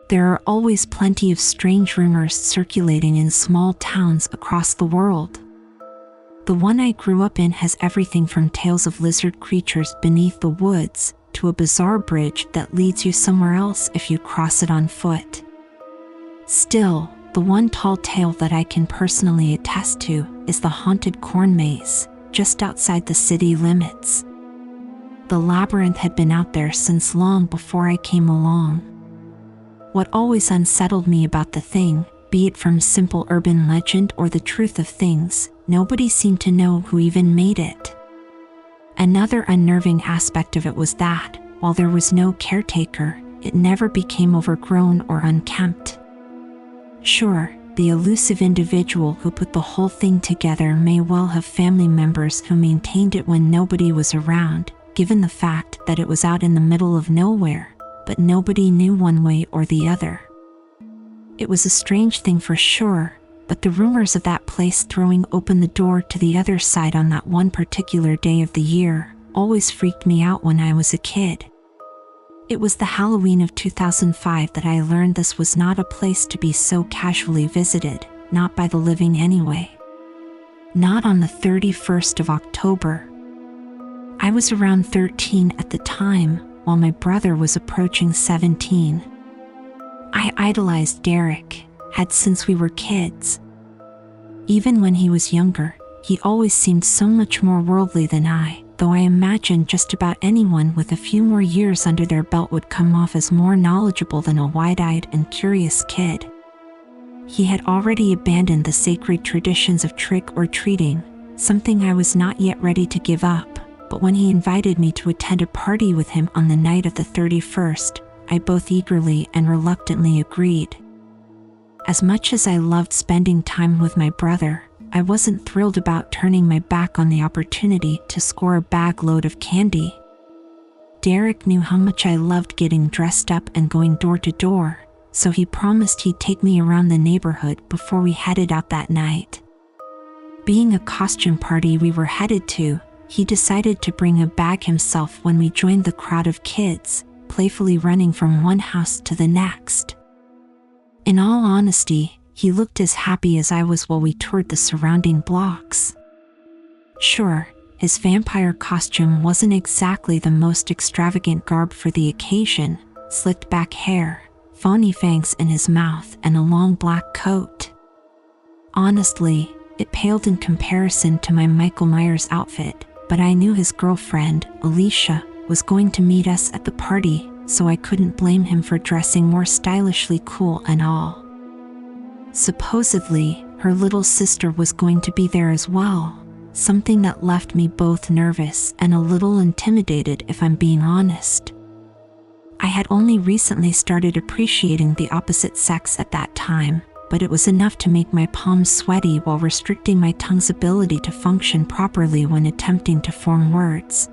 There are always plenty of strange rumors circulating in small towns across the world. The one I grew up in has everything from tales of lizard creatures beneath the woods to a bizarre bridge that leads you somewhere else if you cross it on foot. Still, the one tall tale that I can personally attest to is the haunted corn maze, just outside the city limits. The labyrinth had been out there since long before I came along. What always unsettled me about the thing, be it from simple urban legend or the truth of things, nobody seemed to know who even made it. Another unnerving aspect of it was that, while there was no caretaker, it never became overgrown or unkempt. Sure, the elusive individual who put the whole thing together may well have family members who maintained it when nobody was around, given the fact that it was out in the middle of nowhere, but nobody knew one way or the other. It was a strange thing for sure, but the rumors of that place throwing open the door to the other side on that one particular day of the year always freaked me out when I was a kid. It was the Halloween of 2005 that I learned this was not a place to be so casually visited, not by the living anyway. Not on the 31st of October. I was around 13 at the time, while my brother was approaching 17. I idolized Derek, had since we were kids. Even when he was younger, he always seemed so much more worldly than I, though I imagine just about anyone with a few more years under their belt would come off as more knowledgeable than a wide-eyed and curious kid. He had already abandoned the sacred traditions of trick-or-treating, something I was not yet ready to give up. But when he invited me to attend a party with him on the night of the 31st, I both eagerly and reluctantly agreed. As much as I loved spending time with my brother, I wasn't thrilled about turning my back on the opportunity to score a bag load of candy. Derek knew how much I loved getting dressed up and going door to door, so he promised he'd take me around the neighborhood before we headed out that night. Being a costume party we were headed to, he decided to bring a bag himself when we joined the crowd of kids, playfully running from one house to the next. In all honesty, he looked as happy as I was while we toured the surrounding blocks. Sure, his vampire costume wasn't exactly the most extravagant garb for the occasion, slicked back hair, phony fangs in his mouth, and a long black coat. Honestly, it paled in comparison to my Michael Myers outfit, but I knew his girlfriend, Alicia, was going to meet us at the party, so I couldn't blame him for dressing more stylishly cool and all. Supposedly, her little sister was going to be there as well, something that left me both nervous and a little intimidated if I'm being honest. I had only recently started appreciating the opposite sex at that time, but it was enough to make my palms sweaty while restricting my tongue's ability to function properly when attempting to form words.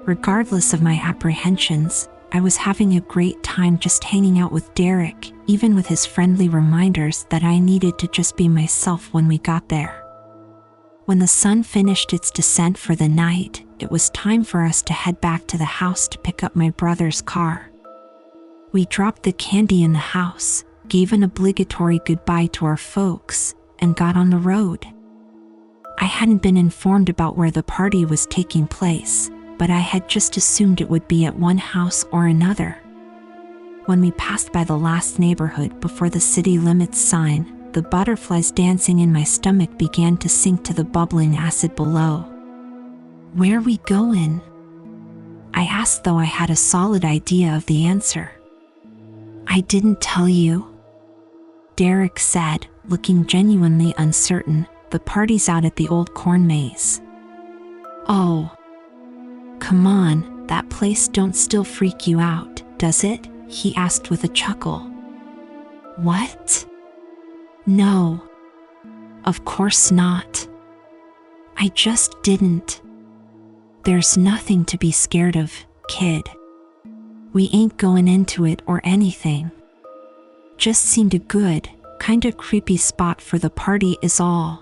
Regardless of my apprehensions, I was having a great time just hanging out with Derek, even with his friendly reminders that I needed to just be myself when we got there. When the sun finished its descent for the night, it was time for us to head back to the house to pick up my brother's car. We dropped the candy in the house, gave an obligatory goodbye to our folks, and got on the road. I hadn't been informed about where the party was taking place, but I had just assumed it would be at one house or another. When we passed by the last neighborhood before the city limits sign, the butterflies dancing in my stomach began to sink to the bubbling acid below. "Where we goin'?" I asked, though I had a solid idea of the answer. "I didn't tell you," Derek said, looking genuinely uncertain. "The party's out at the old corn maze." "Oh. Come on, that place don't still freak you out, does it?" he asked with a chuckle. "What? No. Of course not. I just didn't. There's nothing to be scared of, kid. We ain't going into it or anything. Just seemed a good, kind of creepy spot for the party is all."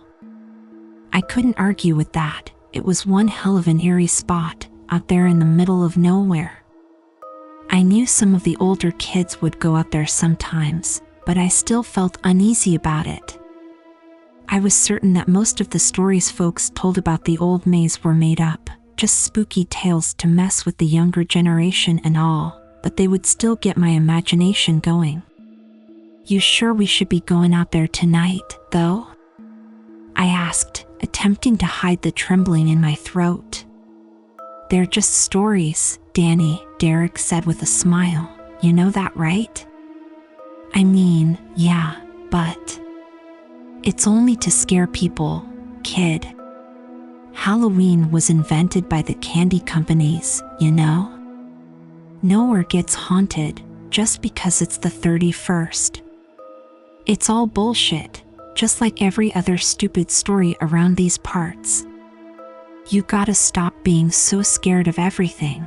I couldn't argue with that. It was one hell of an eerie spot, out there in the middle of nowhere. I knew some of the older kids would go out there sometimes, but I still felt uneasy about it. I was certain that most of the stories folks told about the old maze were made up, just spooky tales to mess with the younger generation and all, but they would still get my imagination going. You sure we should be going out there tonight, though? I asked, attempting to hide the trembling in my throat. They're just stories, Danny, Derek said with a smile. You know that, right? I mean, yeah, but it's only to scare people, kid. Halloween was invented by the candy companies, you know? Nowhere gets haunted just because it's the 31st. It's all bullshit, just like every other stupid story around these parts. You gotta stop being so scared of everything.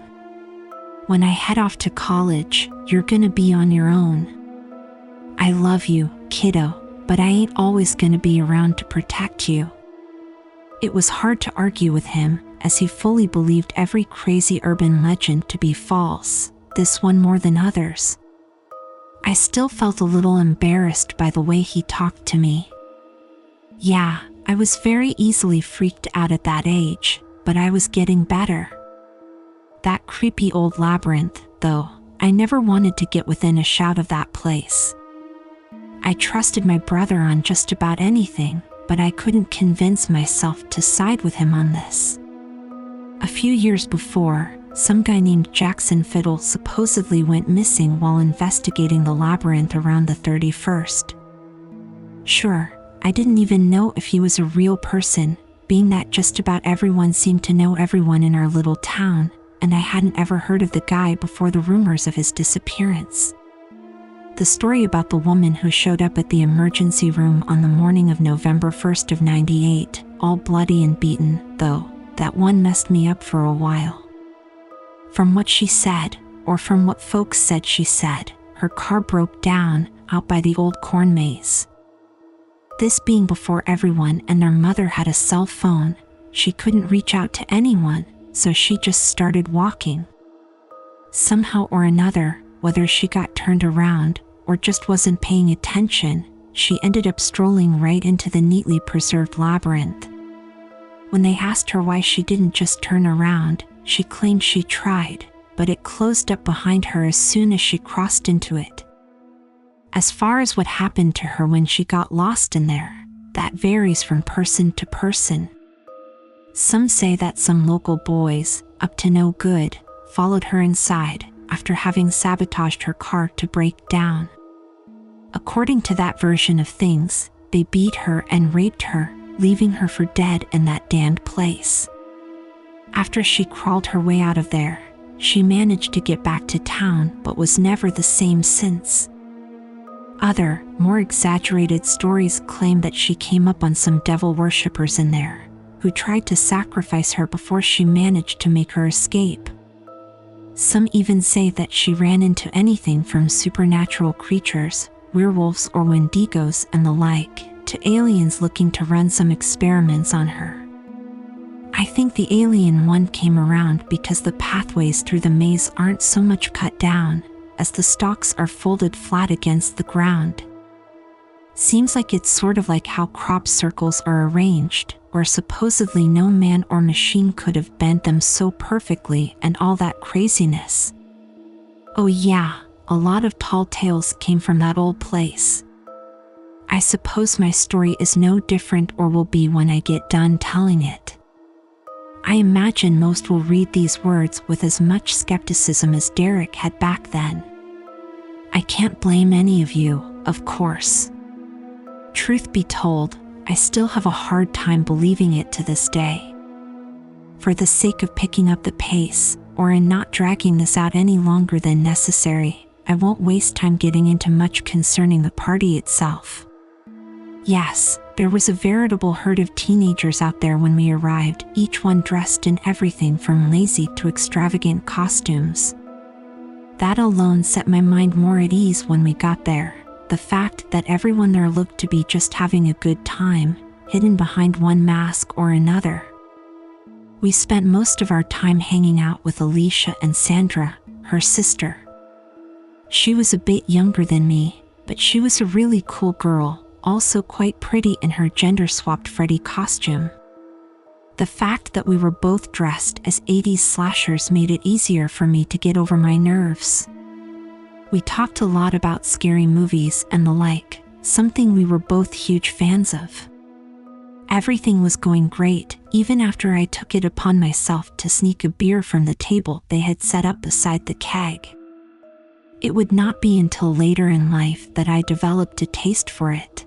When I head off to college, you're gonna be on your own. I love you, kiddo, but I ain't always gonna be around to protect you. It was hard to argue with him, as he fully believed every crazy urban legend to be false, this one more than others. I still felt a little embarrassed by the way he talked to me. Yeah, I was very easily freaked out at that age, but I was getting better. That creepy old labyrinth, though, I never wanted to get within a shout of that place. I trusted my brother on just about anything, but I couldn't convince myself to side with him on this. A few years before, some guy named Jackson Fiddle supposedly went missing while investigating the labyrinth around the 31st. Sure, I didn't even know if he was a real person, being that just about everyone seemed to know everyone in our little town, and I hadn't ever heard of the guy before the rumors of his disappearance. The story about the woman who showed up at the emergency room on the morning of November 1st of '98, all bloody and beaten, though, that one messed me up for a while. From what she said, or from what folks said she said, her car broke down out by the old corn maze. This being before everyone and their mother had a cell phone, she couldn't reach out to anyone, so she just started walking. Somehow or another, whether she got turned around or just wasn't paying attention, she ended up strolling right into the neatly preserved labyrinth. When they asked her why she didn't just turn around, she claimed she tried, but it closed up behind her as soon as she crossed into it. As far as what happened to her when she got lost in there, that varies from person to person. Some say that some local boys, up to no good, followed her inside after having sabotaged her car to break down. According to that version of things, they beat her and raped her, leaving her for dead in that damned place. After she crawled her way out of there, she managed to get back to town but was never the same since. Other, more exaggerated stories claim that she came up on some devil worshippers in there, who tried to sacrifice her before she managed to make her escape. Some even say that she ran into anything from supernatural creatures, werewolves or wendigos and the like, to aliens looking to run some experiments on her. I think the alien one came around because the pathways through the maze aren't so much cut down, as the stalks are folded flat against the ground. Seems like it's sort of like how crop circles are arranged, where supposedly no man or machine could have bent them so perfectly and all that craziness. Oh yeah, a lot of tall tales came from that old place. I suppose my story is no different or will be when I get done telling it. I imagine most will read these words with as much skepticism as Derek had back then. I can't blame any of you, of course. Truth be told, I still have a hard time believing it to this day. For the sake of picking up the pace, or in not dragging this out any longer than necessary, I won't waste time getting into much concerning the party itself. Yes, there was a veritable herd of teenagers out there when we arrived, each one dressed in everything from lazy to extravagant costumes. That alone set my mind more at ease when we got there. The fact that everyone there looked to be just having a good time, hidden behind one mask or another. We spent most of our time hanging out with Alicia and Sandra, her sister, She was a bit younger than me, but she was a really cool girl, also quite pretty in her gender-swapped Freddy costume. The fact that we were both dressed as 80s slashers made it easier for me to get over my nerves. We talked a lot about scary movies and the like, something we were both huge fans of. Everything was going great, even after I took it upon myself to sneak a beer from the table they had set up beside the keg. It would not be until later in life that I developed a taste for it.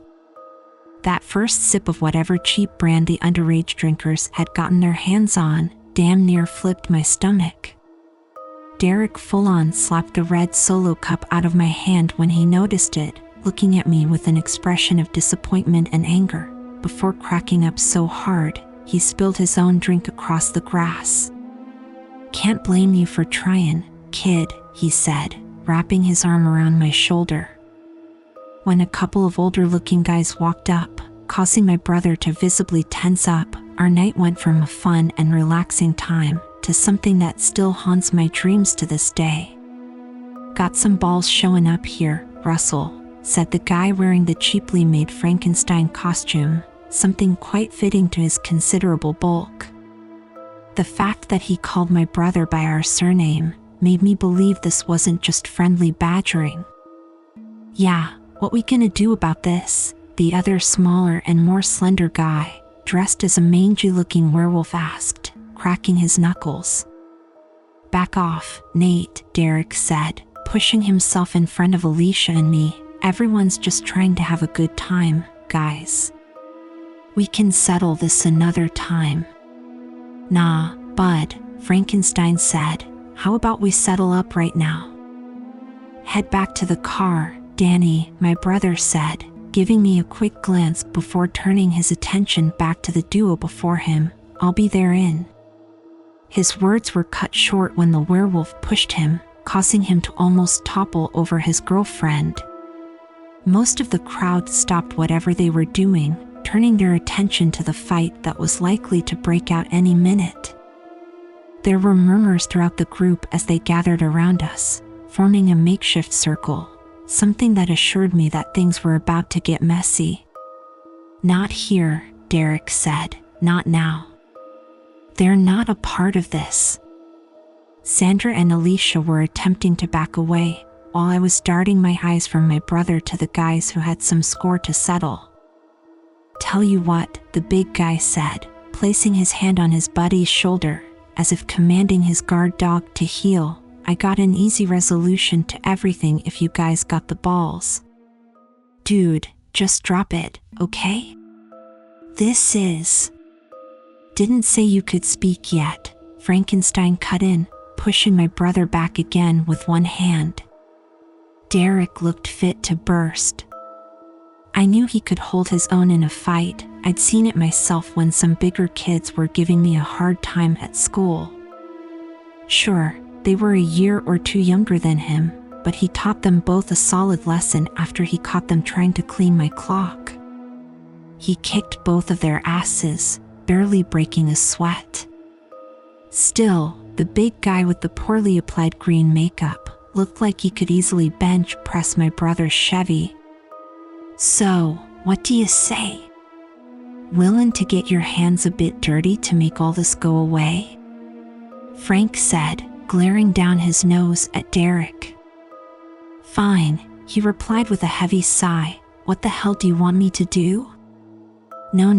That first sip of whatever cheap brand the underage drinkers had gotten their hands on damn near flipped my stomach. Derek full-on slapped the red Solo cup out of my hand when he noticed it, looking at me with an expression of disappointment and anger, before cracking up so hard, he spilled his own drink across the grass. "Can't blame you for trying, kid," he said, wrapping his arm around my shoulder. When a couple of older-looking guys walked up, causing my brother to visibly tense up, our night went from a fun and relaxing time to something that still haunts my dreams to this day. "Got some balls showing up here, Russell," said the guy wearing the cheaply made Frankenstein costume, something quite fitting to his considerable bulk. The fact that he called my brother by our surname made me believe this wasn't just friendly badgering. "Yeah, what we gonna do about this?" the other smaller and more slender guy, dressed as a mangy-looking werewolf asked, cracking his knuckles. "Back off, Nate," Derek said, pushing himself in front of Alicia and me. "Everyone's just trying to have a good time, guys. We can settle this another time." "Nah, bud," Frankenstein said. "How about we settle up right now?" "Head back to the car, Danny," my brother said, giving me a quick glance before turning his attention back to the duo before him. "I'll be there in." His words were cut short when the werewolf pushed him, causing him to almost topple over his girlfriend. Most of the crowd stopped whatever they were doing, turning their attention to the fight that was likely to break out any minute. There were murmurs throughout the group as they gathered around us, forming a makeshift circle, something that assured me that things were about to get messy. "Not here," Derek said, "not now. They're not a part of this." Sandra and Alicia were attempting to back away, while I was darting my eyes from my brother to the guys who had some score to settle. "Tell you what," the big guy said, placing his hand on his buddy's shoulder, as if commanding his guard dog to heel. "I got an easy resolution to everything if you guys got the balls. Dude, just drop it, okay? This is..." "Didn't say you could speak yet," Frankenstein cut in, pushing my brother back again with one hand. Derek looked fit to burst. I knew he could hold his own in a fight. I'd seen it myself when some bigger kids were giving me a hard time at school. Sure, they were a year or two younger than him, but he taught them both a solid lesson after he caught them trying to clean my clock. He kicked both of their asses, barely breaking a sweat. Still, the big guy with the poorly applied green makeup looked like he could easily bench press my brother's Chevy. "So, what do you say? Willin' to get your hands a bit dirty to make all this go away?" Frank said, glaring down his nose at Derek. "Fine," he replied with a heavy sigh. "What the hell do you want me to do?" No,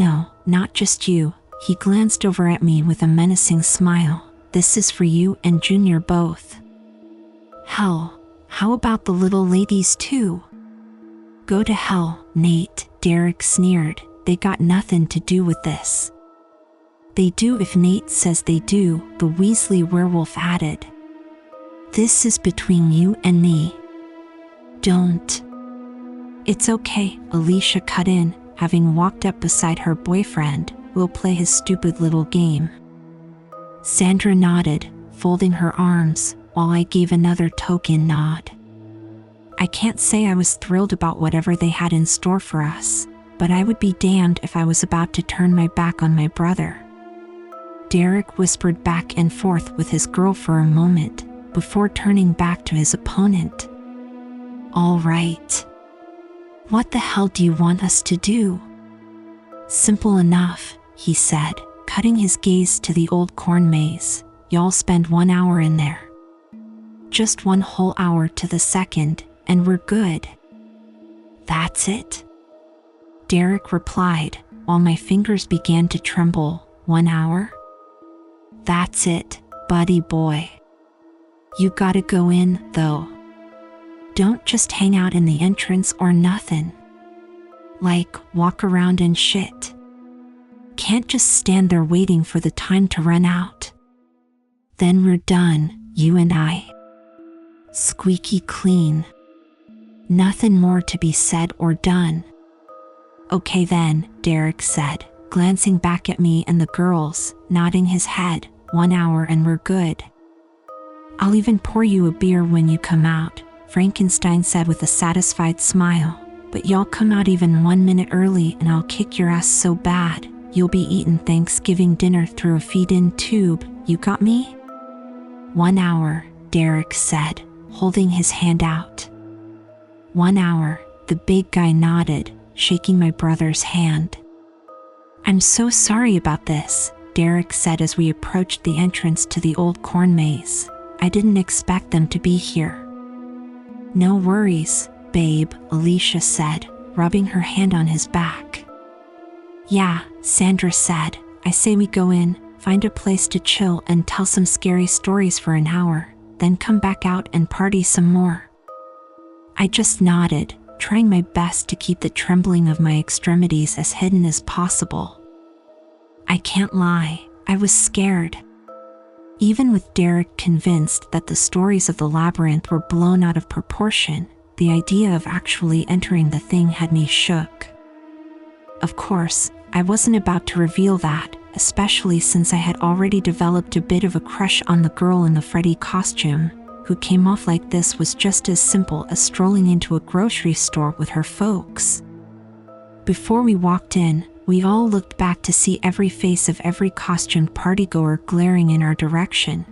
not just you." He glanced over at me with a menacing smile. "This is for you and Junior both." "Hell, how about the little ladies too?" "Go to hell, Nate," Derek sneered. "They got nothing to do with this." "They do if Nate says they do," the Weasley werewolf added. "This is between you and me. Don't." "It's okay," Alicia cut in, having walked up beside her boyfriend. "We'll play his stupid little game." Sandra nodded, folding her arms, while I gave another token nod. I can't say I was thrilled about whatever they had in store for us, but I would be damned if I was about to turn my back on my brother. Derek whispered back and forth with his girl for a moment, before turning back to his opponent. All right. What the hell do you want us to do? Simple enough, he said, cutting his gaze to the old corn maze. Y'all spend 1 hour in there. Just 1 whole hour to the second, and we're good. That's it? Derek replied, while my fingers began to tremble. 1 hour? That's it, buddy boy. You gotta go in, though. Don't just hang out in the entrance or nothing. Like, walk around and shit. Can't just stand there waiting for the time to run out. Then we're done, you and I. Squeaky clean. Nothing more to be said or done. Okay then, Derek said, glancing back at me and the girls, nodding his head. 1 hour and we're good. I'll even pour you a beer when you come out, Frankenstein said with a satisfied smile. But y'all come out even 1 minute early and I'll kick your ass so bad, you'll be eating Thanksgiving dinner through a feed-in tube, you got me? 1 hour, Derek said, holding his hand out. 1 hour, the big guy nodded, shaking my brother's hand. I'm so sorry about this, Derek said as we approached the entrance to the old corn maze. I didn't expect them to be here. No worries, babe, Alicia said, rubbing her hand on his back. Yeah, Sandra said, I say we go in, find a place to chill and tell some scary stories for an hour, then come back out and party some more. I just nodded, trying my best to keep the trembling of my extremities as hidden as possible. I can't lie, I was scared. Even with Derek convinced that the stories of the labyrinth were blown out of proportion, the idea of actually entering the thing had me shook. Of course, I wasn't about to reveal that, especially since I had already developed a bit of a crush on the girl in the Freddy costume, who came off like this was just as simple as strolling into a grocery store with her folks. Before we walked in, we all looked back to see every face of every costumed partygoer glaring in our direction.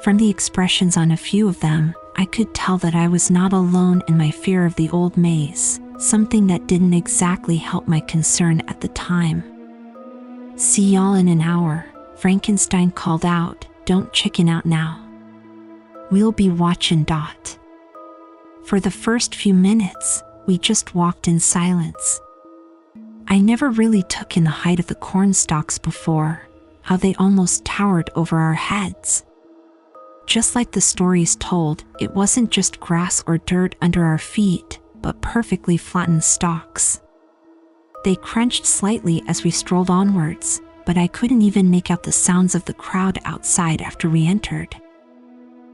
From the expressions on a few of them, I could tell that I was not alone in my fear of the old maze, something that didn't exactly help my concern at the time. See y'all in an hour, Frankenstein called out, don't chicken out now. We'll be watching. For the first few minutes, we just walked in silence. I never really took in the height of the corn stalks before, how they almost towered over our heads. Just like the stories told, it wasn't just grass or dirt under our feet, but perfectly flattened stalks. They crunched slightly as we strolled onwards, but I couldn't even make out the sounds of the crowd outside after we entered.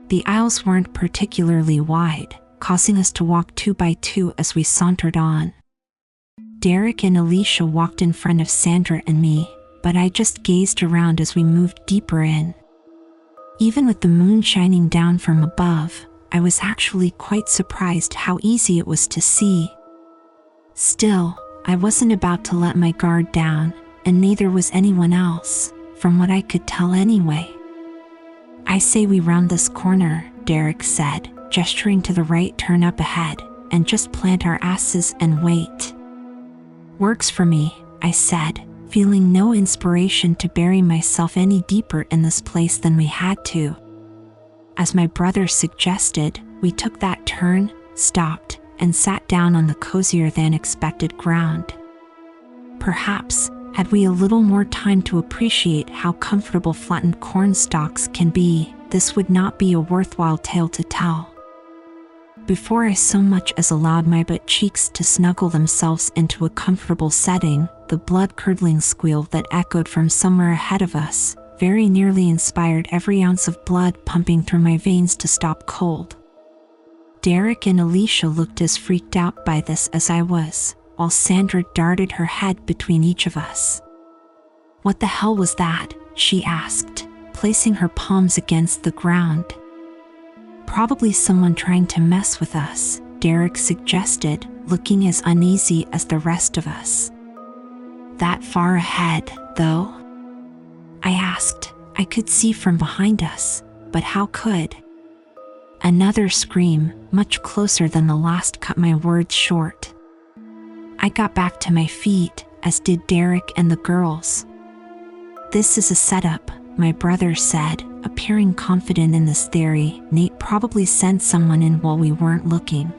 The aisles weren't particularly wide, causing us to walk 2 by 2 as we sauntered on. Derek and Alicia walked in front of Sandra and me, but I just gazed around as we moved deeper in. Even with the moon shining down from above, I was actually quite surprised how easy it was to see. Still, I wasn't about to let my guard down, and neither was anyone else, from what I could tell anyway. I say we round this corner, Derek said, gesturing to the right turn up ahead, and just plant our asses and wait. Works for me, I said, feeling no inspiration to bury myself any deeper in this place than we had to. As my brother suggested, we took that turn, stopped, and sat down on the cozier than expected ground. Perhaps, had we a little more time to appreciate how comfortable flattened corn stalks can be, this would not be a worthwhile tale to tell. Before I so much as allowed my butt cheeks to snuggle themselves into a comfortable setting, the blood-curdling squeal that echoed from somewhere ahead of us very nearly inspired every ounce of blood pumping through my veins to stop cold. Derek and Alicia looked as freaked out by this as I was, while Sandra darted her head between each of us. What the hell was that? She asked, placing her palms against the ground. Probably someone trying to mess with us, Derek suggested, looking as uneasy as the rest of us. That far ahead, though? I asked. I could see from behind us, but how could? Another scream, much closer than the last, cut my words short. I got back to my feet, as did Derek and the girls. "This is a setup," my brother said, appearing confident in this theory. "Nate probably sent someone in while we weren't looking.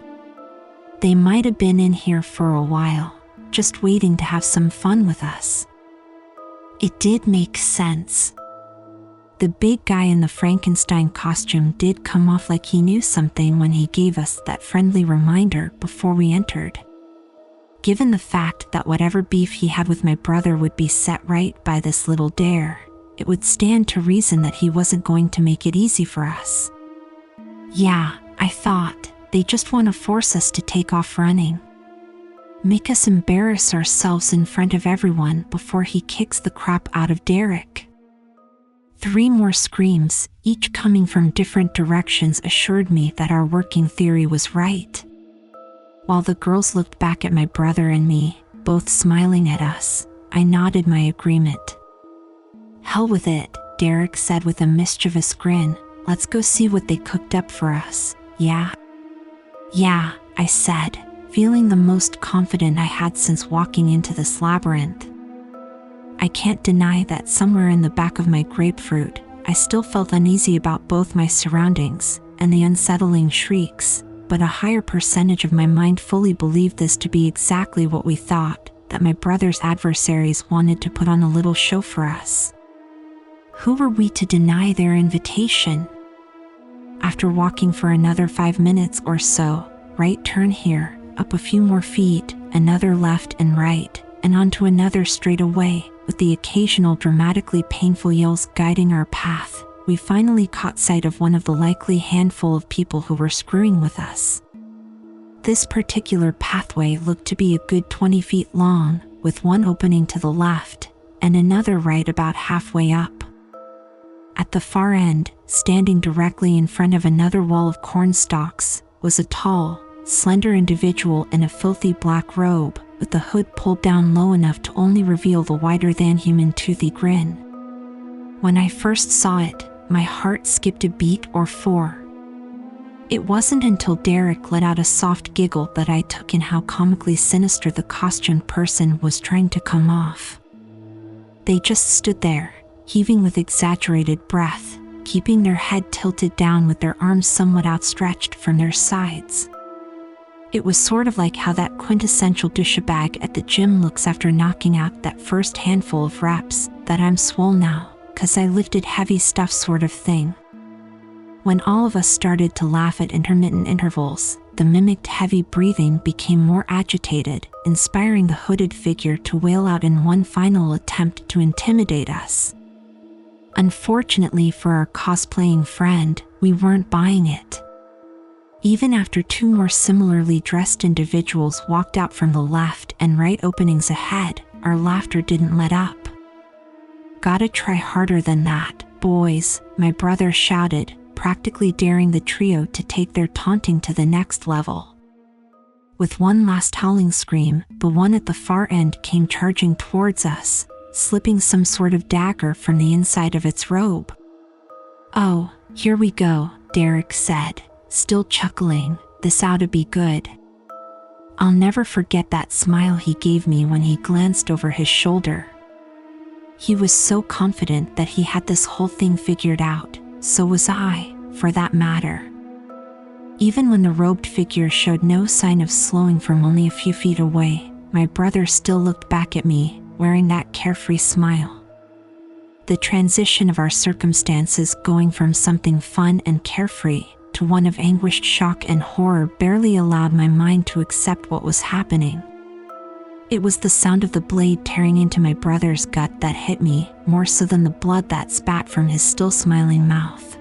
They might have been in here for a while, just waiting to have some fun with us." It did make sense. The big guy in the Frankenstein costume did come off like he knew something when he gave us that friendly reminder before we entered. Given the fact that whatever beef he had with my brother would be set right by this little dare, it would stand to reason that he wasn't going to make it easy for us. Yeah, I thought, they just want to force us to take off running. Make us embarrass ourselves in front of everyone before he kicks the crap out of Derek. 3 more screams, each coming from different directions, assured me that our working theory was right. While the girls looked back at my brother and me, both smiling at us, I nodded my agreement. "Hell with it," Derek said with a mischievous grin. "Let's go see what they cooked up for us, yeah?" "Yeah," I said, feeling the most confident I had since walking into this labyrinth. I can't deny that somewhere in the back of my grapefruit, I still felt uneasy about both my surroundings and the unsettling shrieks, but a higher percentage of my mind fully believed this to be exactly what we thought, that my brother's adversaries wanted to put on a little show for us. Who were we to deny their invitation? After walking for another 5 minutes or so, right turn here, up a few more feet, another left and right, and onto another straightaway, with the occasional dramatically painful yells guiding our path, we finally caught sight of one of the likely handful of people who were screwing with us. This particular pathway looked to be a good 20 feet long, with one opening to the left, and another right about halfway up. At the far end, standing directly in front of another wall of corn stalks, was a tall, slender individual in a filthy black robe, with the hood pulled down low enough to only reveal the wider-than-human toothy grin. When I first saw it, my heart skipped a beat or 4. It wasn't until Derek let out a soft giggle that I took in how comically sinister the costumed person was trying to come off. They just stood there, heaving with exaggerated breath, keeping their head tilted down with their arms somewhat outstretched from their sides. It was sort of like how that quintessential douchebag at the gym looks after knocking out that first handful of reps, that "I'm swole now, 'cause I lifted heavy stuff" sort of thing. When all of us started to laugh at intermittent intervals, the mimicked heavy breathing became more agitated, inspiring the hooded figure to wail out in one final attempt to intimidate us. Unfortunately for our cosplaying friend, we weren't buying it. Even after 2 more similarly dressed individuals walked out from the left and right openings ahead, our laughter didn't let up. "Gotta try harder than that, boys," my brother shouted, practically daring the trio to take their taunting to the next level. With one last howling scream, the one at the far end came charging towards us, slipping some sort of dagger from the inside of its robe. "Oh, here we go," Derek said, still chuckling. "This ought to be good." I'll never forget that smile he gave me when he glanced over his shoulder. He was so confident that he had this whole thing figured out, so was I, for that matter. Even when the robed figure showed no sign of slowing from only a few feet away, my brother still looked back at me, wearing that carefree smile. The transition of our circumstances going from something fun and carefree to one of anguished shock and horror barely allowed my mind to accept what was happening. It was the sound of the blade tearing into my brother's gut that hit me, more so than the blood that spat from his still smiling mouth.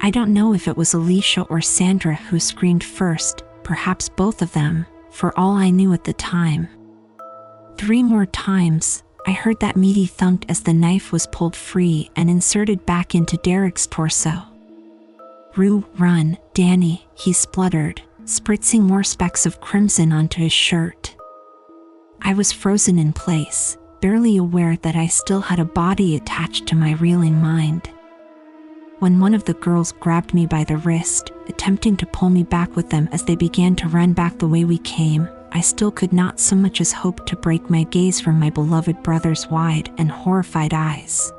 I don't know if it was Alicia or Sandra who screamed first, perhaps both of them, for all I knew at the time. 3 more times, I heard that meaty thunk as the knife was pulled free and inserted back into Derek's torso. "Run, Danny," he spluttered, spritzing more specks of crimson onto his shirt. I was frozen in place, barely aware that I still had a body attached to my reeling mind. when one of the girls grabbed me by the wrist, attempting to pull me back with them as they began to run back the way we came. I still could not so much as hope to break my gaze from my beloved brother's wide and horrified eyes.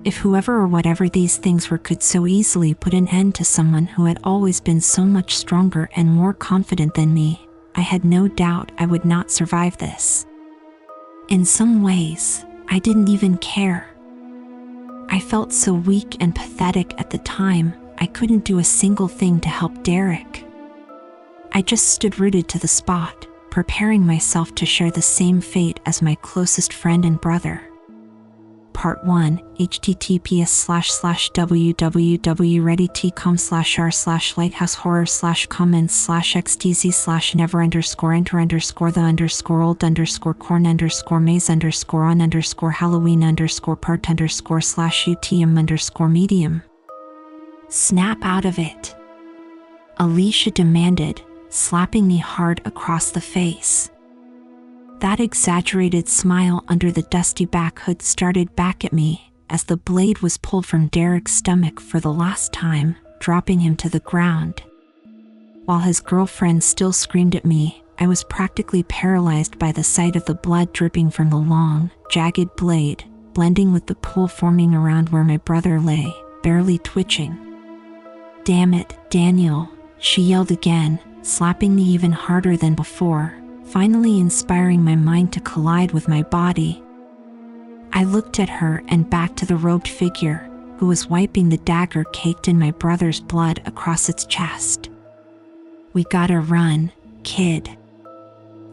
If whoever or whatever these things were could so easily put an end to someone who had always been so much stronger and more confident than me, I had no doubt I would not survive this. In some ways, I didn't even care. I felt so weak and pathetic at the time, I couldn't do a single thing to help Derek. I just stood rooted to the spot, preparing myself to share the same fate as my closest friend and brother. Part 1, https://www.reddit.com/r/like-horror/comment/never_enter_and_/medium. Snap out of it, Alicia demanded, slapping me hard across the face. That exaggerated smile under the dusty back hood started back at me as the blade was pulled from Derek's stomach for the last time, dropping him to the ground. While his girlfriend still screamed at me, I was practically paralyzed by the sight of the blood dripping from the long, jagged blade, blending with the pool forming around where my brother lay, barely twitching. "Damn it, Daniel," she yelled again, slapping me even harder than before, finally inspiring my mind to collide with my body. I looked at her and back to the robed figure, who was wiping the dagger caked in my brother's blood across its chest. "We gotta run, kid.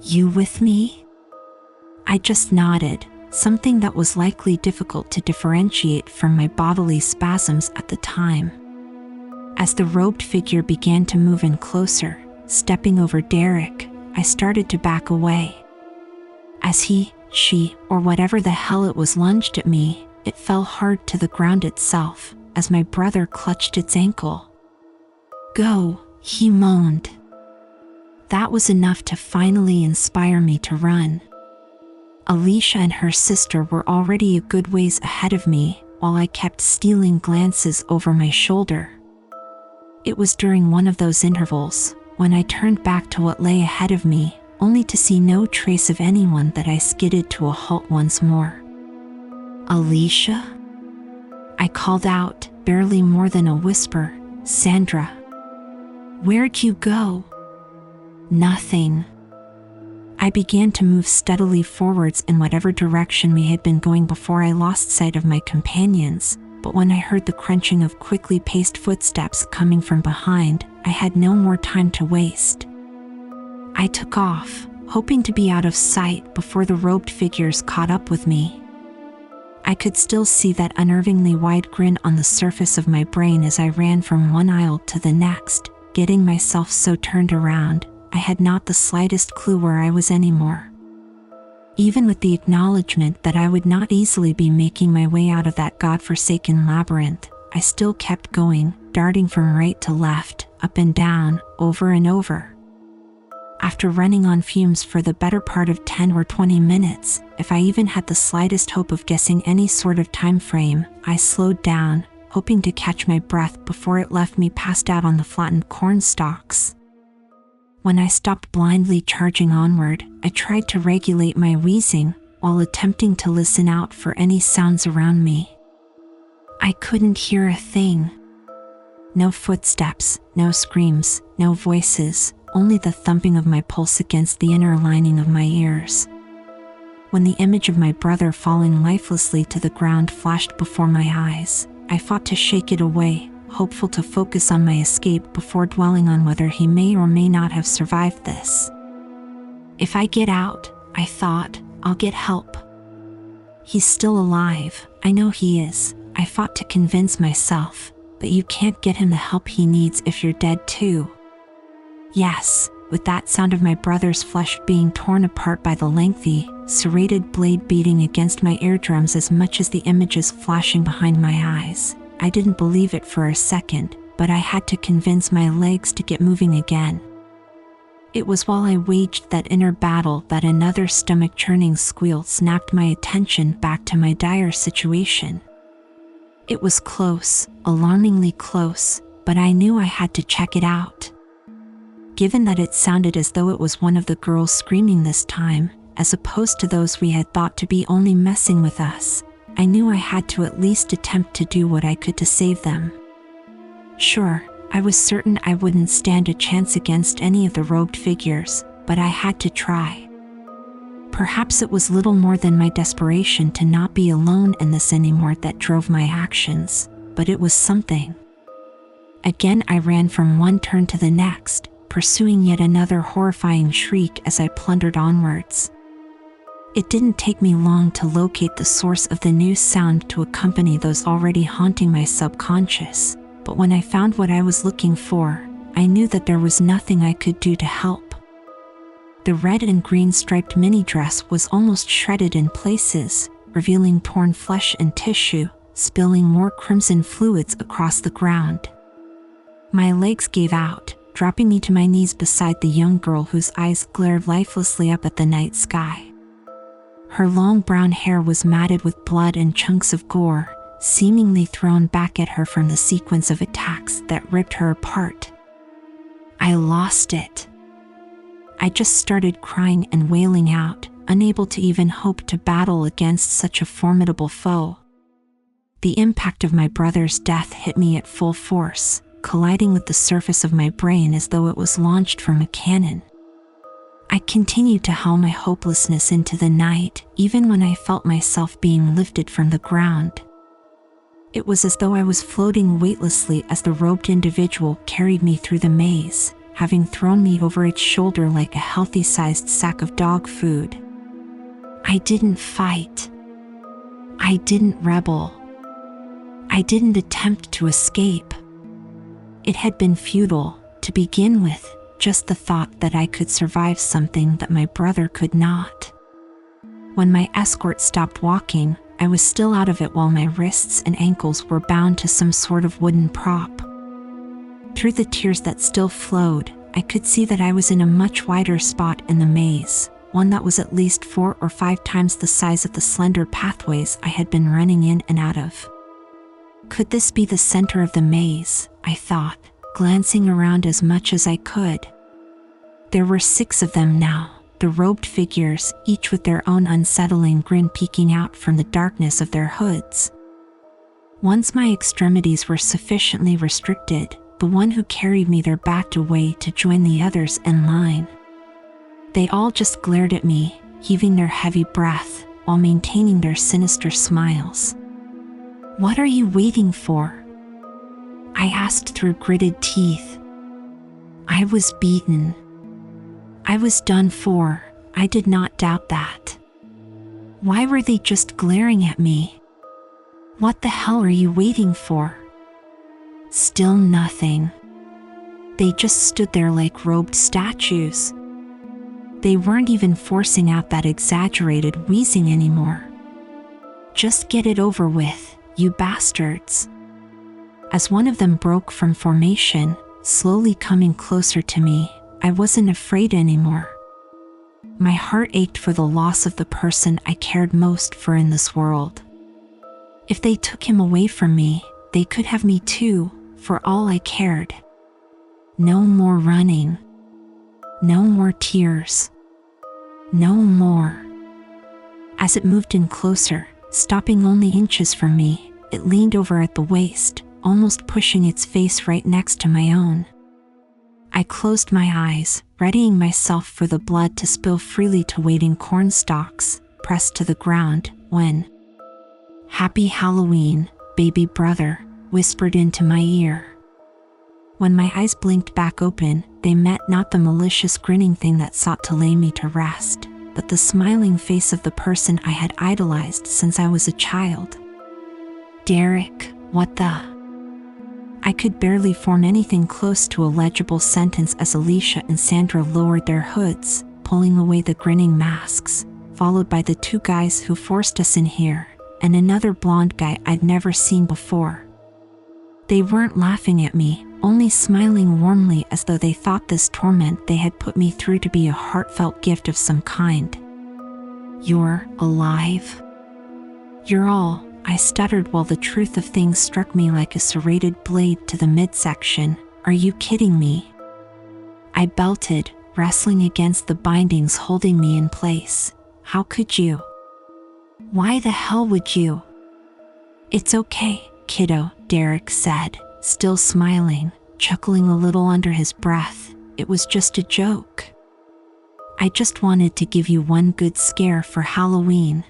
You with me?" I just nodded, something that was likely difficult to differentiate from my bodily spasms at the time. As the robed figure began to move in closer, stepping over Derek, I started to back away. As she, or whatever the hell it was lunged at me, it fell hard to the ground itself, as my brother clutched its ankle. "Go," he moaned. That was enough to finally inspire me to run. Alicia and her sister were already a good ways ahead of me, while I kept stealing glances over my shoulder. It was during one of those intervals, when I turned back to what lay ahead of me, only to see no trace of anyone, that I skidded to a halt once more. "Alicia?" I called out, barely more than a whisper. "Sandra." "Where'd you go?" "Nothing." I began to move steadily forwards in whatever direction we had been going before I lost sight of my companions, but when I heard the crunching of quickly paced footsteps coming from behind, I had no more time to waste. I took off, hoping to be out of sight before the robed figures caught up with me. I could still see that unnervingly wide grin on the surface of my brain as I ran from one aisle to the next, getting myself so turned around, I had not the slightest clue where I was anymore. Even with the acknowledgement that I would not easily be making my way out of that godforsaken labyrinth, I still kept going, darting from right to left, up and down, over and over. After running on fumes for the better part of 10 or 20 minutes, if I even had the slightest hope of guessing any sort of time frame, I slowed down, hoping to catch my breath before it left me passed out on the flattened corn stalks. When I stopped blindly charging onward, I tried to regulate my wheezing while attempting to listen out for any sounds around me. I couldn't hear a thing. No footsteps, no screams, no voices, only the thumping of my pulse against the inner lining of my ears. When the image of my brother falling lifelessly to the ground flashed before my eyes, I fought to shake it away, hopeful to focus on my escape before dwelling on whether he may or may not have survived this. If I get out, I thought, I'll get help. He's still alive, I know he is, I fought to convince myself, but you can't get him the help he needs if you're dead too. Yes, with that sound of my brother's flesh being torn apart by the lengthy, serrated blade beating against my eardrums as much as the images flashing behind my eyes, I didn't believe it for a second, but I had to convince my legs to get moving again. It was while I waged that inner battle that another stomach-churning squeal snapped my attention back to my dire situation. It was close, alarmingly close, but I knew I had to check it out. Given that it sounded as though it was one of the girls screaming this time, as opposed to those we had thought to be only messing with us, I knew I had to at least attempt to do what I could to save them. Sure, I was certain I wouldn't stand a chance against any of the robed figures, but I had to try. Perhaps it was little more than my desperation to not be alone in this anymore that drove my actions, but it was something. Again I ran from one turn to the next, pursuing yet another horrifying shriek as I plundered onwards. It didn't take me long to locate the source of the new sound to accompany those already haunting my subconscious, but when I found what I was looking for, I knew that there was nothing I could do to help. The red and green striped mini dress was almost shredded in places, revealing torn flesh and tissue, spilling more crimson fluids across the ground. My legs gave out, dropping me to my knees beside the young girl whose eyes glared lifelessly up at the night sky. Her long brown hair was matted with blood and chunks of gore, seemingly thrown back at her from the sequence of attacks that ripped her apart. I lost it. I just started crying and wailing out, unable to even hope to battle against such a formidable foe. The impact of my brother's death hit me at full force, colliding with the surface of my brain as though it was launched from a cannon. I continued to howl my hopelessness into the night, even when I felt myself being lifted from the ground. It was as though I was floating weightlessly as the robed individual carried me through the maze, having thrown me over its shoulder like a healthy-sized sack of dog food. I didn't fight. I didn't rebel. I didn't attempt to escape. It had been futile, to begin with, just the thought that I could survive something that my brother could not. When my escort stopped walking, I was still out of it while my wrists and ankles were bound to some sort of wooden prop. Through the tears that still flowed, I could see that I was in a much wider spot in the maze, one that was at least 4 or 5 times the size of the slender pathways I had been running in and out of. Could this be the center of the maze, I thought, glancing around as much as I could. There were 6 of them now, the robed figures, each with their own unsettling grin peeking out from the darkness of their hoods. Once my extremities were sufficiently restricted, the one who carried me there backed away to join the others in line. They all just glared at me, heaving their heavy breath, while maintaining their sinister smiles. "What are you waiting for?" I asked through gritted teeth. I was beaten. I was done for, I did not doubt that. Why were they just glaring at me? What the hell are you waiting for? Still nothing. They just stood there like robed statues. They weren't even forcing out that exaggerated wheezing anymore. Just get it over with, you bastards. As one of them broke from formation, slowly coming closer to me, I wasn't afraid anymore. My heart ached for the loss of the person I cared most for in this world. If they took him away from me, they could have me too, for all I cared. No more running. No more tears. No more. As it moved in closer, stopping only inches from me, it leaned over at the waist, almost pushing its face right next to my own. I closed my eyes, readying myself for the blood to spill freely to waiting corn stalks, pressed to the ground, when "Happy Halloween, baby brother," whispered into my ear. When my eyes blinked back open, they met not the malicious grinning thing that sought to lay me to rest, but the smiling face of the person I had idolized since I was a child. Derek, what the? I could barely form anything close to a legible sentence as Alicia and Sandra lowered their hoods, pulling away the grinning masks, followed by the 2 guys who forced us in here, and another blonde guy I'd never seen before. They weren't laughing at me, only smiling warmly as though they thought this torment they had put me through to be a heartfelt gift of some kind. "You're alive? You're all I stuttered while the truth of things struck me like a serrated blade to the midsection. Are you kidding me? I belted, wrestling against the bindings holding me in place. How could you? Why the hell would you? It's okay, kiddo, Derek said, still smiling, chuckling a little under his breath. It was just a joke. I just wanted to give you one good scare for Halloween.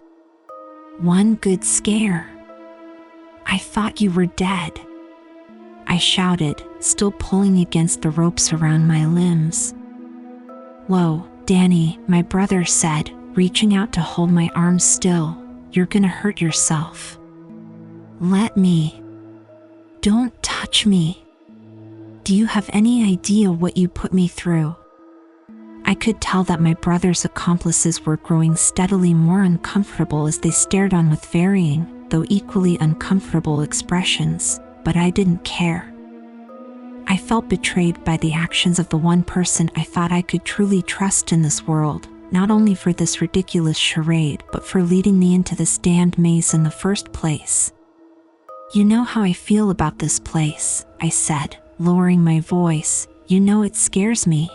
One good scare. I thought you were dead. I shouted, still pulling against the ropes around my limbs. Whoa, Danny, my brother said, reaching out to hold my arms still. You're gonna hurt yourself. Let me. Don't touch me. Do you have any idea what you put me through? I could tell that my brother's accomplices were growing steadily more uncomfortable as they stared on with varying, though equally uncomfortable expressions, but I didn't care. I felt betrayed by the actions of the one person I thought I could truly trust in this world, not only for this ridiculous charade, but for leading me into this damned maze in the first place. You know how I feel about this place, I said, lowering my voice. You know it scares me.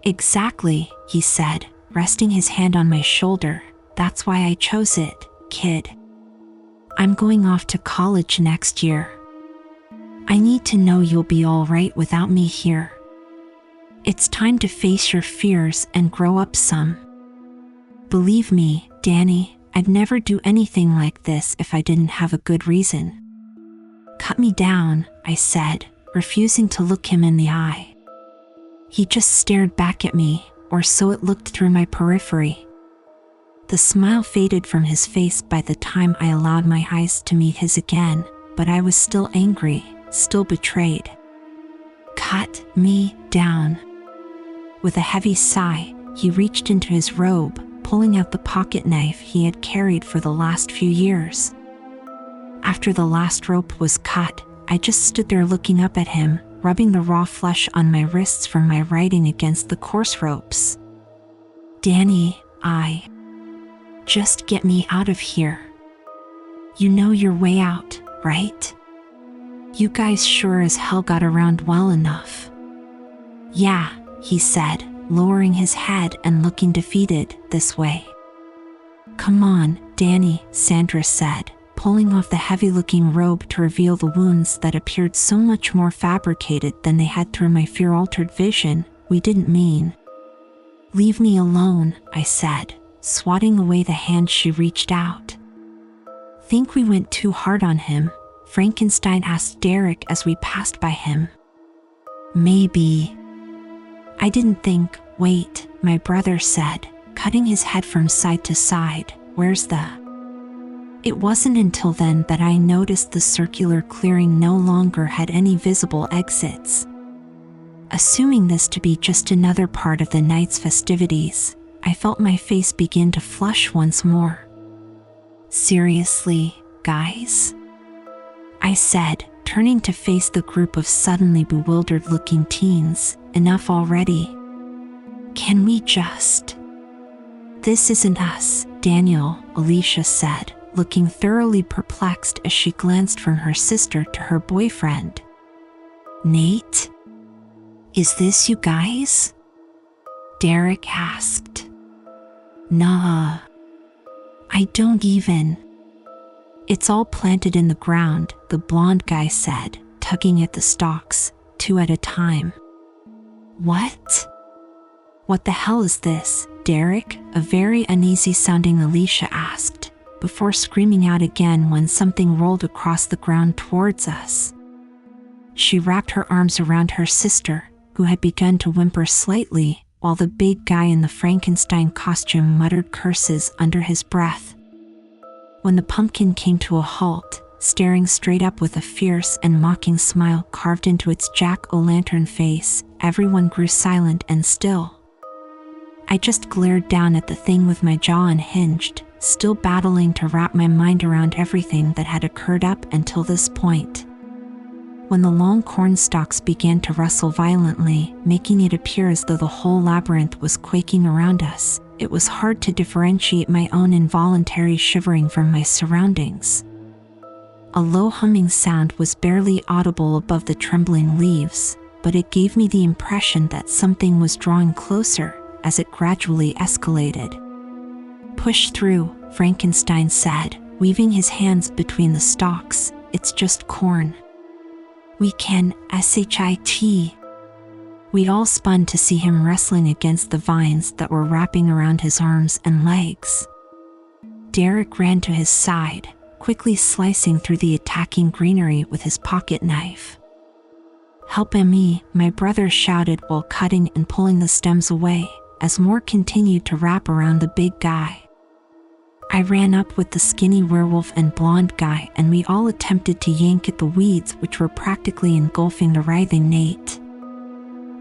Exactly, he said, resting his hand on my shoulder. That's why I chose it, kid. I'm going off to college next year. I need to know you'll be all right without me here. It's time to face your fears and grow up some. Believe me, Danny, I'd never do anything like this if I didn't have a good reason. Cut me down, I said, refusing to look him in the eye. He just stared back at me, or so it looked through my periphery. The smile faded from his face by the time I allowed my eyes to meet his again, but I was still angry, still betrayed. Cut me down. With a heavy sigh, he reached into his robe, pulling out the pocket knife he had carried for the last few years. After the last rope was cut, I just stood there looking up at him, rubbing the raw flesh on my wrists from my riding against the coarse ropes. Danny, just get me out of here. You know your way out, right? You guys sure as hell got around well enough. Yeah, he said, lowering his head and looking defeated. This way. Come on, Danny, Sandra said, pulling off the heavy-looking robe to reveal the wounds that appeared so much more fabricated than they had through my fear-altered vision. We didn't mean. Leave me alone, I said, swatting away the hand she reached out. Think we went too hard on him? Frankenstein asked Derek as we passed by him. Maybe. I didn't think. Wait, my brother said, cutting his head from side to side. Where's the... It wasn't until then that I noticed the circular clearing no longer had any visible exits. Assuming this to be just another part of the night's festivities, I felt my face begin to flush once more. Seriously, guys? I said, turning to face the group of suddenly bewildered-looking teens. Enough already. Can we just... This isn't us, Daniel, Alicia said, looking thoroughly perplexed as she glanced from her sister to her boyfriend. Nate? Is this you guys? Derek asked. Nah. I don't even. It's all planted in the ground, the blonde guy said, tugging at the stalks, 2 at a time. What? What the hell is this, Derek? A very uneasy-sounding Alicia asked, before screaming out again when something rolled across the ground towards us. She wrapped her arms around her sister, who had begun to whimper slightly, while the big guy in the Frankenstein costume muttered curses under his breath. When the pumpkin came to a halt, staring straight up with a fierce and mocking smile carved into its jack-o'-lantern face, everyone grew silent and still. I just glared down at the thing with my jaw unhinged, still battling to wrap my mind around everything that had occurred up until this point. When the long corn stalks began to rustle violently, making it appear as though the whole labyrinth was quaking around us, it was hard to differentiate my own involuntary shivering from my surroundings. A low humming sound was barely audible above the trembling leaves, but it gave me the impression that something was drawing closer as it gradually escalated. "Push through," Frankenstein said, weaving his hands between the stalks. "It's just corn. We can, shit." We all spun to see him wrestling against the vines that were wrapping around his arms and legs. Derek ran to his side, quickly slicing through the attacking greenery with his pocket knife. "Help me," my brother shouted while cutting and pulling the stems away, as more continued to wrap around the big guy. I ran up with the skinny werewolf and blonde guy, and we all attempted to yank at the weeds which were practically engulfing the writhing Nate.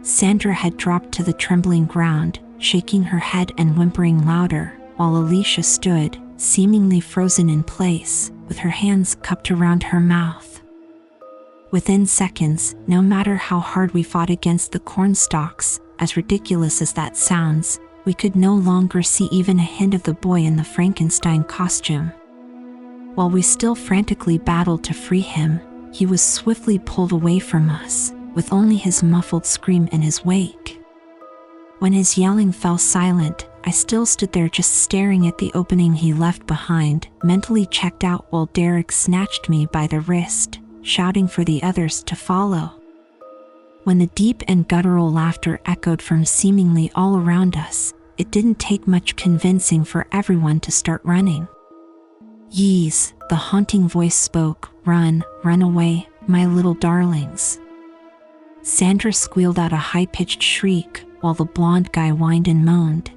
Sandra had dropped to the trembling ground, shaking her head and whimpering louder, while Alicia stood, seemingly frozen in place, with her hands cupped around her mouth. Within seconds, no matter how hard we fought against the corn stalks, as ridiculous as that sounds, we could no longer see even a hint of the boy in the Frankenstein costume. While we still frantically battled to free him, he was swiftly pulled away from us, with only his muffled scream in his wake. When his yelling fell silent, I still stood there just staring at the opening he left behind, mentally checked out while Derek snatched me by the wrist, shouting for the others to follow. When the deep and guttural laughter echoed from seemingly all around us, it didn't take much convincing for everyone to start running. "Yees," the haunting voice spoke, "run, run away, my little darlings." Sandra squealed out a high-pitched shriek, while the blonde guy whined and moaned.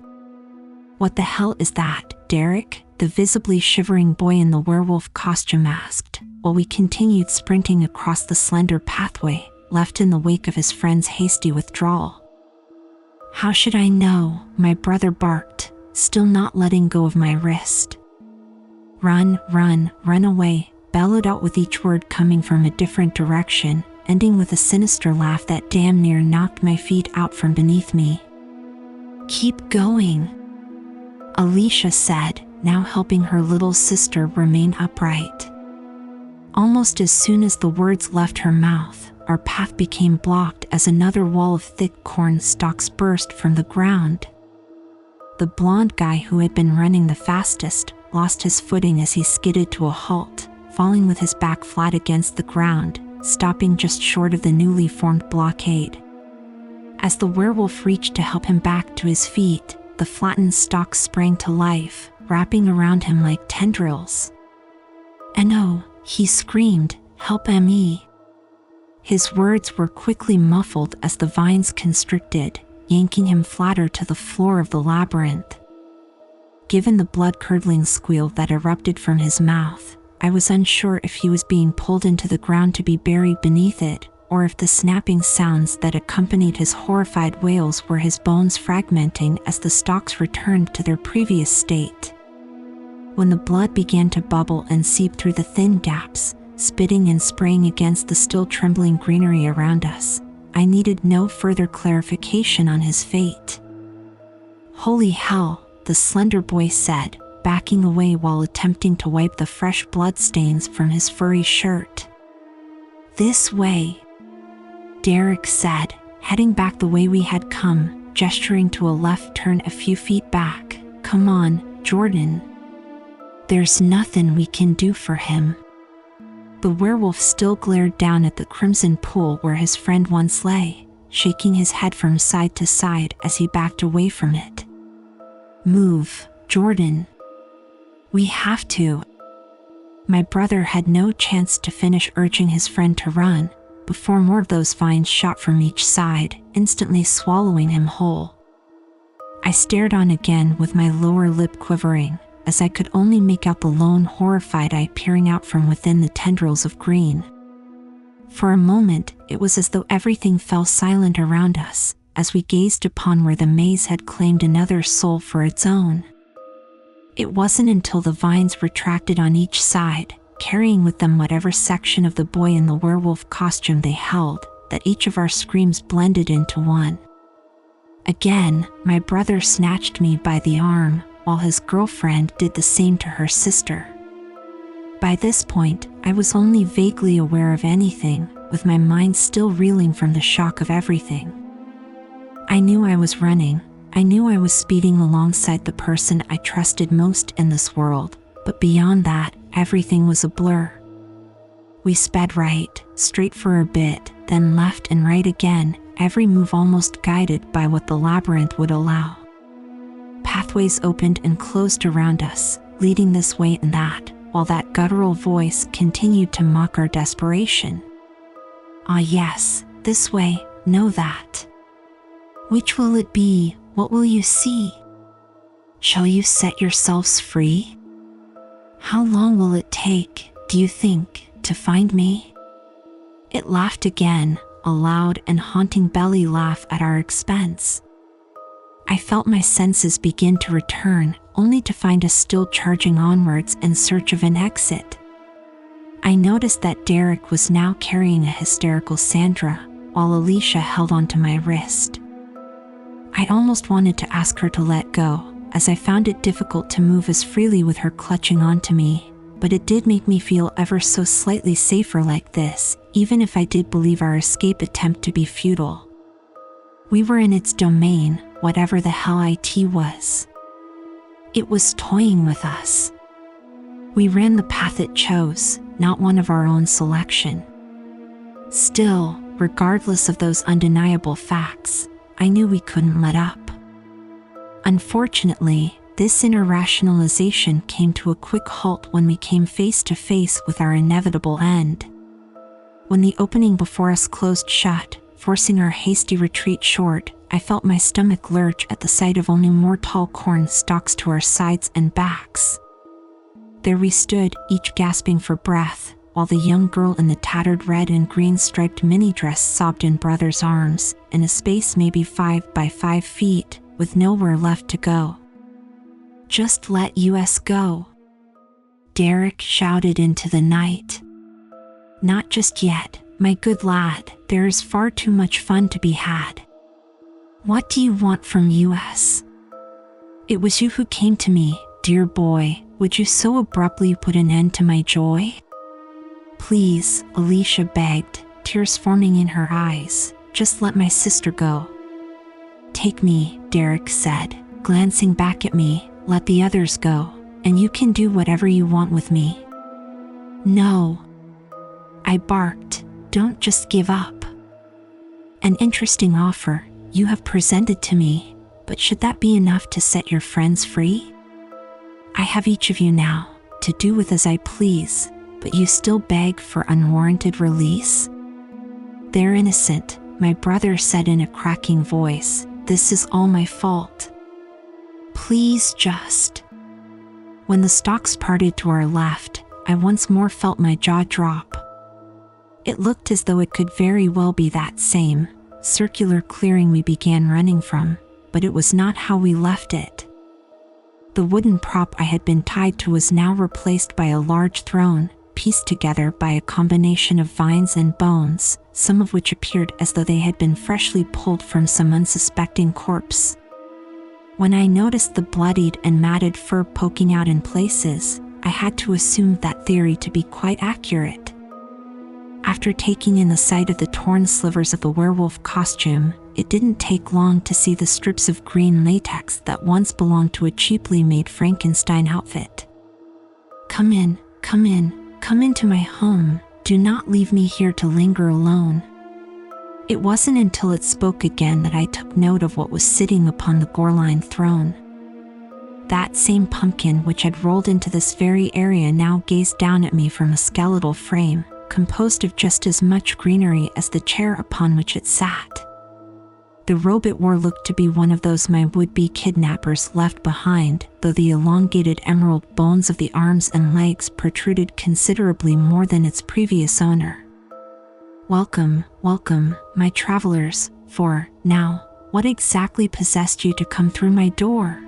"What the hell is that, Derek?" the visibly shivering boy in the werewolf costume asked, while we continued sprinting across the slender pathway, left in the wake of his friend's hasty withdrawal. "How should I know?" my brother barked, still not letting go of my wrist. "Run, run, run away," bellowed out with each word coming from a different direction, ending with a sinister laugh that damn near knocked my feet out from beneath me. "Keep going," Alicia said, now helping her little sister remain upright. Almost as soon as the words left her mouth, our path became blocked as another wall of thick corn stalks burst from the ground. The blonde guy who had been running the fastest lost his footing as he skidded to a halt, falling with his back flat against the ground, stopping just short of the newly formed blockade. As the werewolf reached to help him back to his feet, the flattened stalks sprang to life, wrapping around him like tendrils. "No," he screamed, "help me." His words were quickly muffled as the vines constricted, yanking him flatter to the floor of the labyrinth. Given the blood-curdling squeal that erupted from his mouth, I was unsure if he was being pulled into the ground to be buried beneath it, or if the snapping sounds that accompanied his horrified wails were his bones fragmenting as the stalks returned to their previous state. When the blood began to bubble and seep through the thin gaps, spitting and spraying against the still trembling greenery around us, I needed no further clarification on his fate. "Holy hell," the slender boy said, backing away while attempting to wipe the fresh bloodstains from his furry shirt. "This way," Derek said, heading back the way we had come, gesturing to a left turn a few feet back. "Come on, Jordan. There's nothing we can do for him." The werewolf still glared down at the crimson pool where his friend once lay, shaking his head from side to side as he backed away from it. "Move, Jordan. We have to." My brother had no chance to finish urging his friend to run, before more of those vines shot from each side, instantly swallowing him whole. I stared on again with my lower lip quivering, as I could only make out the lone horrified eye peering out from within the tendrils of green. For a moment, it was as though everything fell silent around us, as we gazed upon where the maze had claimed another soul for its own. It wasn't until the vines retracted on each side, carrying with them whatever section of the boy in the werewolf costume they held, that each of our screams blended into one. Again, my brother snatched me by the arm, while his girlfriend did the same to her sister. By this point, I was only vaguely aware of anything, with my mind still reeling from the shock of everything. I knew I was running. I knew I was speeding alongside the person I trusted most in this world, but beyond that, everything was a blur. We sped right, straight for a bit, then left and right again, every move almost guided by what the labyrinth would allow. Pathways opened and closed around us, leading this way and that, while that guttural voice continued to mock our desperation. Ah yes, this way, know that. Which will it be? What will you see? Shall you set yourselves free? How long will it take, do you think, to find me? It laughed again, a loud and haunting belly laugh at our expense. I felt my senses begin to return, only to find us still charging onwards in search of an exit. I noticed that Derek was now carrying a hysterical Sandra, while Alicia held onto my wrist. I almost wanted to ask her to let go, as I found it difficult to move as freely with her clutching onto me, but it did make me feel ever so slightly safer like this, even if I did believe our escape attempt to be futile. We were in its domain, whatever the hell it was. It was toying with us. We ran the path it chose, not one of our own selection. Still, regardless of those undeniable facts, I knew we couldn't let up. Unfortunately, this inner rationalization came to a quick halt when we came face to face with our inevitable end. When the opening before us closed shut, forcing our hasty retreat short, I felt my stomach lurch at the sight of only more tall corn stalks to our sides and backs. There we stood, each gasping for breath, while the young girl in the tattered red and green striped mini-dress sobbed in brother's arms, in a space maybe 5 by 5 feet, with nowhere left to go. Just let us go, Derek shouted into the night. Not just yet, my good lad, there is far too much fun to be had. What do you want from us? It was you who came to me, dear boy, would you so abruptly put an end to my joy? Please, Alicia begged, tears forming in her eyes, just let my sister go. Take me, Derek said, glancing back at me, let the others go, and you can do whatever you want with me. No, I barked, don't just give up. An interesting offer you have presented to me, but should that be enough to set your friends free? I have each of you now, to do with as I please, but you still beg for unwarranted release? They're innocent, my brother said in a cracking voice, this is all my fault. Please just. When the stalks parted to our left, I once more felt my jaw drop. It looked as though it could very well be that same, circular clearing we began running from, but it was not how we left it. The wooden prop I had been tied to was now replaced by a large throne, pieced together by a combination of vines and bones, some of which appeared as though they had been freshly pulled from some unsuspecting corpse. When I noticed the bloodied and matted fur poking out in places, I had to assume that theory to be quite accurate. After taking in the sight of the torn slivers of the werewolf costume, it didn't take long to see the strips of green latex that once belonged to a cheaply made Frankenstein outfit. Come in, come into my home, do not leave me here to linger alone. It wasn't until it spoke again that I took note of what was sitting upon the gore-lined throne. That same pumpkin which had rolled into this very area now gazed down at me from a skeletal frame, composed of just as much greenery as the chair upon which it sat. The robe it wore looked to be one of those my would-be kidnappers left behind, though the elongated emerald bones of the arms and legs protruded considerably more than its previous owner. Welcome, welcome, my travelers, for, now, what exactly possessed you to come through my door?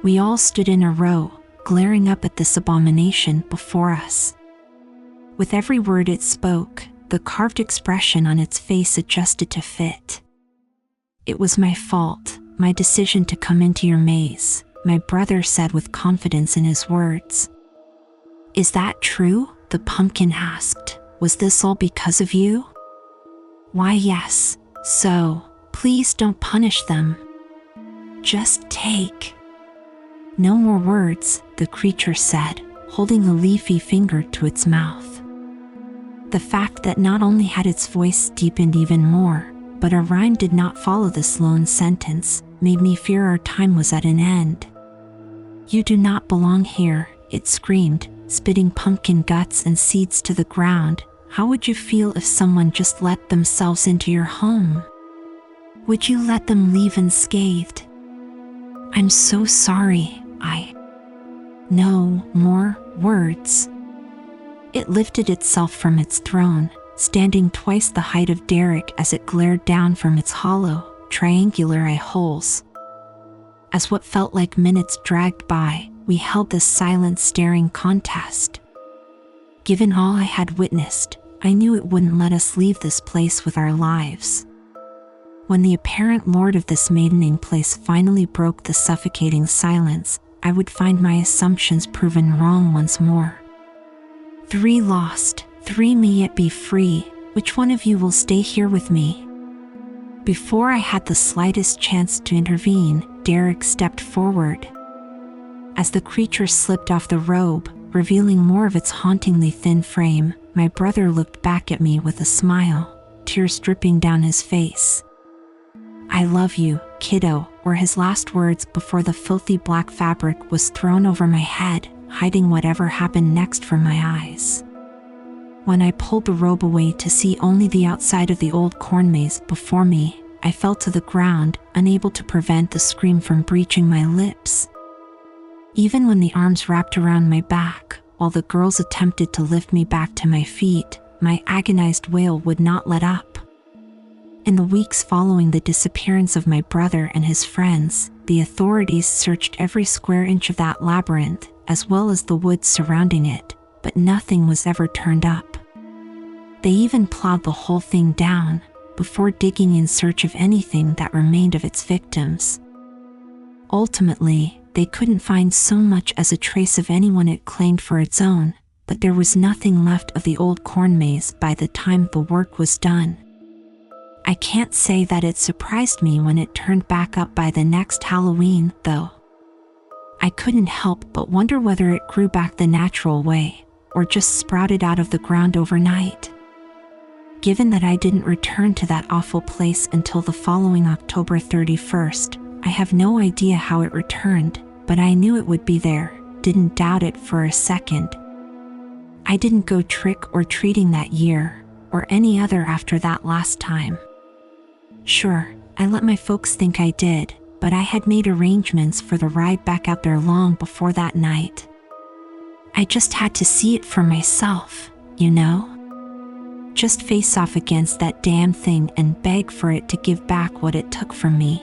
We all stood in a row, glaring up at this abomination before us. With every word it spoke, the carved expression on its face adjusted to fit. "It was my fault, my decision to come into your maze," my brother said with confidence in his words. "Is that true?" the pumpkin asked. "Was this all because of you?" "Why, yes. So, please don't punish them. Just take." "No more words," the creature said, holding a leafy finger to its mouth. The fact that not only had its voice deepened even more, but a rhyme did not follow this lone sentence, made me fear our time was at an end. "You do not belong here," it screamed, spitting pumpkin guts and seeds to the ground. "How would you feel if someone just let themselves into your home? Would you let them leave unscathed?" "I'm so sorry, No more words." It lifted itself from its throne, standing twice the height of Derek as it glared down from its hollow, triangular eye holes. As what felt like minutes dragged by, we held this silent staring contest. Given all I had witnessed, I knew it wouldn't let us leave this place with our lives. When the apparent lord of this maddening place finally broke the suffocating silence, I would find my assumptions proven wrong once more. 3 lost, 3 may yet be free. Which one of you will stay here with me? Before I had the slightest chance to intervene, Derek stepped forward. As the creature slipped off the robe, revealing more of its hauntingly thin frame, my brother looked back at me with a smile, tears dripping down his face. "I love you, kiddo," were his last words before the filthy black fabric was thrown over my head, hiding whatever happened next from my eyes. When I pulled the robe away to see only the outside of the old corn maze before me, I fell to the ground, unable to prevent the scream from breaching my lips. Even when the arms wrapped around my back, while the girls attempted to lift me back to my feet, my agonized wail would not let up. In the weeks following the disappearance of my brother and his friends, the authorities searched every square inch of that labyrinth, as well as the woods surrounding it, but nothing was ever turned up. They even plowed the whole thing down, before digging in search of anything that remained of its victims. Ultimately, they couldn't find so much as a trace of anyone it claimed for its own, but there was nothing left of the old corn maze by the time the work was done. I can't say that it surprised me when it turned back up by the next Halloween, though. I couldn't help but wonder whether it grew back the natural way, or just sprouted out of the ground overnight. Given that I didn't return to that awful place until the following October 31st, I have no idea how it returned, but I knew it would be there, didn't doubt it for a second. I didn't go trick-or-treating that year, or any other after that last time. Sure, I let my folks think I did, but I had made arrangements for the ride back out there long before that night. I just had to see it for myself, you know? Just face off against that damn thing and beg for it to give back what it took from me.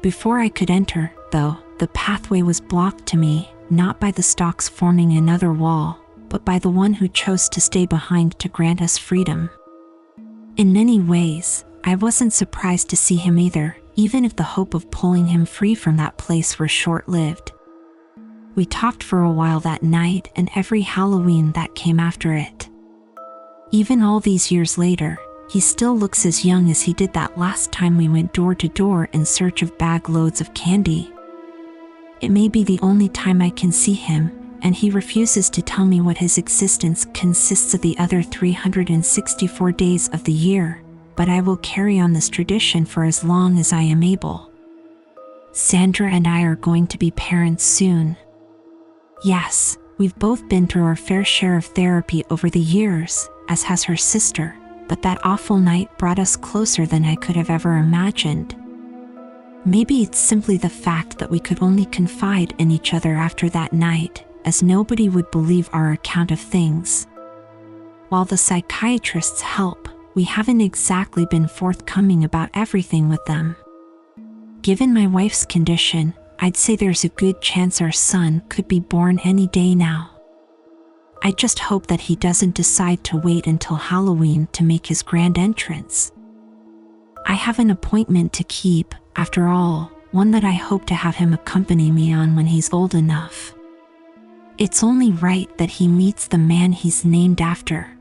Before I could enter, though, the pathway was blocked to me, not by the stalks forming another wall, but by the one who chose to stay behind to grant us freedom. In many ways, I wasn't surprised to see him either, even if the hope of pulling him free from that place were short-lived. We talked for a while that night and every Halloween that came after it. Even all these years later, he still looks as young as he did that last time we went door to door in search of bag loads of candy. It may be the only time I can see him, and he refuses to tell me what his existence consists of the other 364 days of the year, but I will carry on this tradition for as long as I am able. Sandra and I are going to be parents soon. Yes, we've both been through our fair share of therapy over the years, as has her sister, but that awful night brought us closer than I could have ever imagined. Maybe it's simply the fact that we could only confide in each other after that night, as nobody would believe our account of things. While the psychiatrists help, we haven't exactly been forthcoming about everything with them. Given my wife's condition, I'd say there's a good chance our son could be born any day now. I just hope that he doesn't decide to wait until Halloween to make his grand entrance. I have an appointment to keep, after all, one that I hope to have him accompany me on when he's old enough. It's only right that he meets the man he's named after.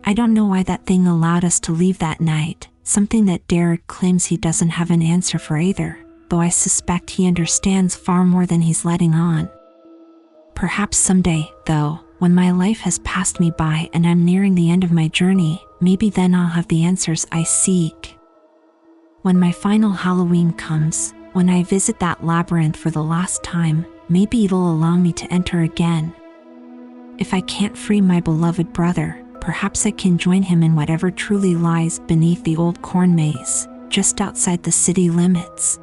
I don't know why that thing allowed us to leave that night, something that Derek claims he doesn't have an answer for either, though I suspect he understands far more than he's letting on. Perhaps someday, though, when my life has passed me by and I'm nearing the end of my journey, maybe then I'll have the answers I seek. When my final Halloween comes, when I visit that labyrinth for the last time, maybe it'll allow me to enter again. If I can't free my beloved brother, perhaps I can join him in whatever truly lies beneath the old corn maze, just outside the city limits.